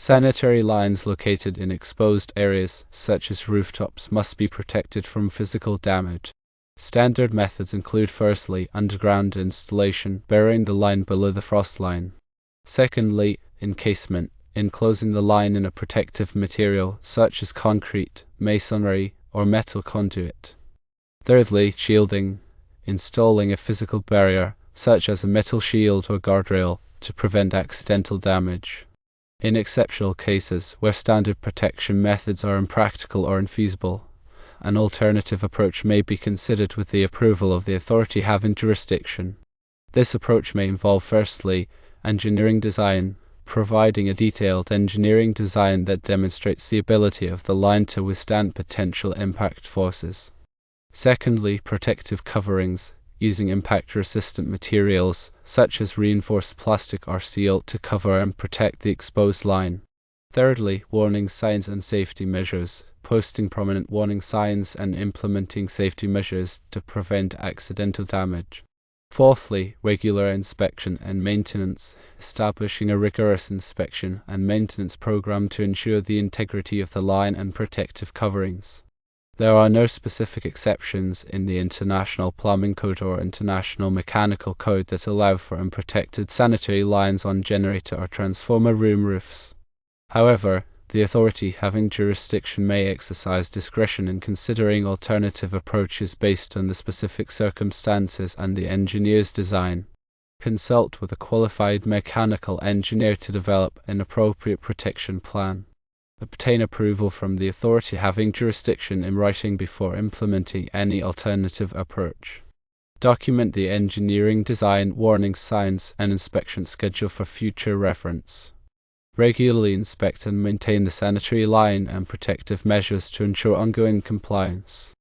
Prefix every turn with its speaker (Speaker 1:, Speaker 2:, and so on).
Speaker 1: Sanitary lines located in exposed areas, such as rooftops, must be protected from physical damage. Standard methods include firstly, underground installation, burying the line below the frost line. Secondly, encasement, enclosing the line in a protective material, such as concrete, masonry, or metal conduit. Thirdly, shielding, installing a physical barrier, such as a metal shield or guardrail, to prevent accidental damage. In exceptional cases, where standard protection methods are impractical or infeasible, an alternative approach may be considered with the approval of the authority having jurisdiction. This approach may involve firstly, engineering design, providing a detailed engineering design that demonstrates the ability of the line to withstand potential impact forces. Secondly, protective coverings, using impact-resistant materials, such as reinforced plastic or steel, to cover and protect the exposed line. Thirdly, warning signs and safety measures, posting prominent warning signs and implementing safety measures to prevent accidental damage. Fourthly, regular inspection and maintenance, establishing a rigorous inspection and maintenance program to ensure the integrity of the line and protective coverings. There are no specific exceptions in the International Plumbing Code or International Mechanical Code that allow for unprotected sanitary lines on generator or transformer room roofs. However, the authority having jurisdiction may exercise discretion in considering alternative approaches based on the specific circumstances and the engineer's design. Consult with a qualified mechanical engineer to develop an appropriate protection plan. Obtain approval from the authority having jurisdiction in writing before implementing any alternative approach. Document the engineering design, warning signs, and inspection schedule for future reference. Regularly inspect and maintain the sanitary line and protective measures to ensure ongoing compliance.